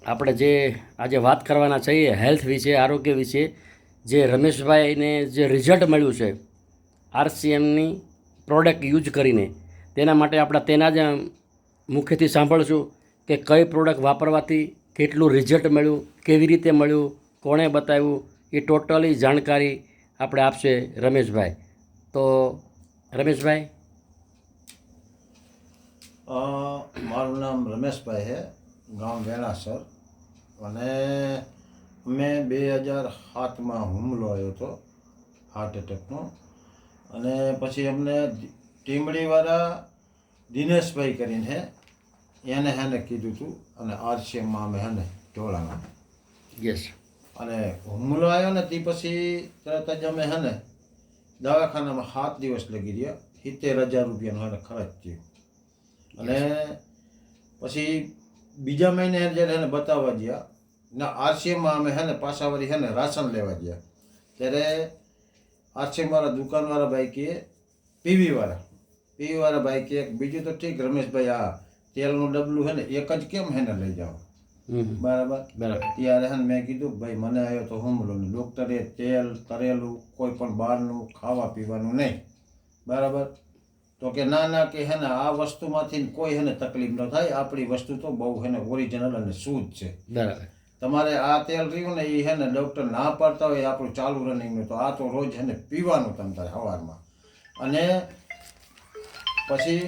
આપણે જે આજે વાત કરવાના છીએ હેલ્થ વિશે, આરોગ્ય વિશે, જે રમેશભાઈને જે રિઝલ્ટ મળ્યું છે આરસીએમની પ્રોડક્ટ યુઝ કરીને, તેના માટે આપણે તેના જ મુખેથી સાંભળશું કે કઈ પ્રોડક્ટ વાપરવાથી કેટલું રિઝલ્ટ મળ્યું, કેવી રીતે મળ્યું, કોણે બતાવ્યું, એ ટોટલી જાણકારી આપણે આપશે રમેશભાઈ. તો રમેશભાઈ. મારું નામ રમેશભાઈ છે, ગામ વેણાસર. અને મેં 2007માં હુમલો આવ્યો હતો હાર્ટ એટેકનો. અને પછી અમને ટીમડીવાળા દિનેશભાઈ કરીને એને હેને કીધું હતું, અને આરસીએમમાં અમે હેને ઢોળાના. યસ. અને હુમલો આવ્યો ને તે પછી તરત જ અમે હેને દવાખાનામાં 7 દિવસ લગી રહ્યા. 70,000 રૂપિયાનો હેને ખર્ચ થયો. અને પછી બીજા મહિને જ્યારે એને બતાવવા ગયા ના આરસીએમમાં અમે હેને પાછા વળી હેને રાશન લેવા ગયા, ત્યારે આરસીએમવાળા દુકાનવાળા ભાઈ કહે પીવીવાળા ભાઈ કહે બીજું તો ઠીક રમેશભાઈ, આ તેલનું ડબલું હે ને એક જ કેમ હેને લઈ જાઓ. બરાબર. ત્યારે હે મેં કીધું ભાઈ મને આવ્યો તો હુમલો ને ડૉક્ટરે તેલ તરેલું કોઈ પણ બહારનું ખાવા પીવાનું નહીં. બરાબર. તો કે ના કે હે ને આ વસ્તુમાંથી કોઈ હેને તકલીફ ન થાય, આપણી વસ્તુ તો બહુ હેને ઓરિજિનલ અને શુદ્ધ છે. બરાબર. તમારે આ તેલ રહ્યું ને એ હે ને ડૉક્ટર ના પાડતા હોય આપણું ચાલુ રનિંગનું, તો આ તો રોજ હે ને પીવાનું તમારે સવારમાં. અને પછી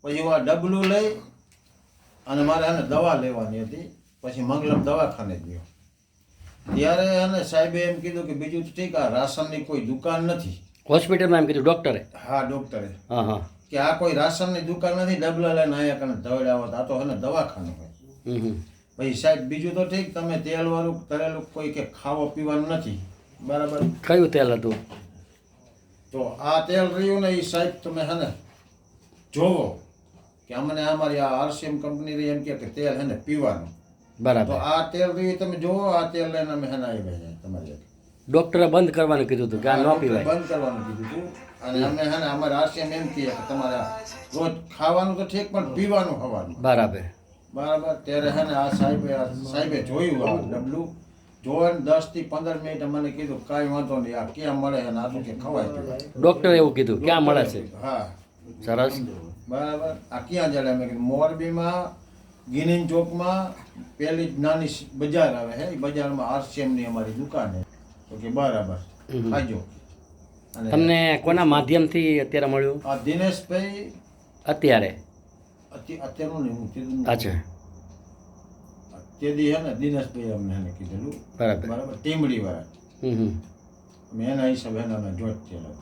હું આ ડબલું લઈ અને મારે એને દવા લેવાની હતી. પછી મંગલમ દવાખાને ગયો, ત્યારે એને સાહેબે એમ કીધું કે બીજું તો ઠીક, આ રાશનની કોઈ દુકાન નથી. હોસ્પિટલમાં એમ કીધું ડૉક્ટરે? હા, ડૉક્ટરે. હા. કે આ કોઈ રાશનની દુકાન નથી, ડબલા લઈને અહીંયા કને દોડાવત, આ તો એને દવાખાનું હોય. પછી સાહેબ બીજું તો ઠીક, તમે તેલવાળું તરેલું કોઈ કે ખાવા પીવાનું નથી. બરાબર. કયું તેલ હતું? તો આ તેલ રહ્યું ને એ સાહેબ તમે હે ને જોવો કે અમને અમારી આ આરસીએમ કંપની રહી એમ કે તેલ હે ને પીવાનું. બરાબર. તો આ તેલ રહ્યું તમે જોવો, આ તેલ લઈને અમે હે ને આવી ગયા તમારી. ડૉક્ટરે બંધ કરવાનું કીધું હતું કે આ ન પીવાય. બંધ કરવાનું કીધું હતું. અને અમે હે ને અમારે આરસીએમ એમ કહીએ કે તમારે રોજ ખાવાનું તો ઠીક પણ પીવાનું ખાવાનું. બરાબર. ત્યારે હે ને આ સાહેબે જોયું આ ડબલું જોવાનું 10 થી 15 મિનિટ મને કીધું કાંઈ વાંધો નહીં, આ ક્યાં મળે છે ને આ તો કે ખવાય પીવાય. ડૉક્ટરે એવું કીધું ક્યાં મળે છે? હા. સરસ. બરાબર. આ ક્યાં જડે? મેં કીધું મોરબીમાં ગિનિન ચોકમાં પેલી જ નાની બજાર આવે છે, એ બજારમાં આરસીએમની અમારી દુકાન છે. તો કે બરાબર, ખાજો. અને તમને કોના માધ્યમથી અત્યારે મળ્યું? આ દિનેશભાઈ અત્યારે? અત્યારનું નહીં, હું કીધું. અચ્છા. તેથી હે ને દિનેશભાઈ અમને એને કીધેલું. બરાબર. ટીમડીવાળા. મેં એના હિસાબે એના જોઈટ થયેલા.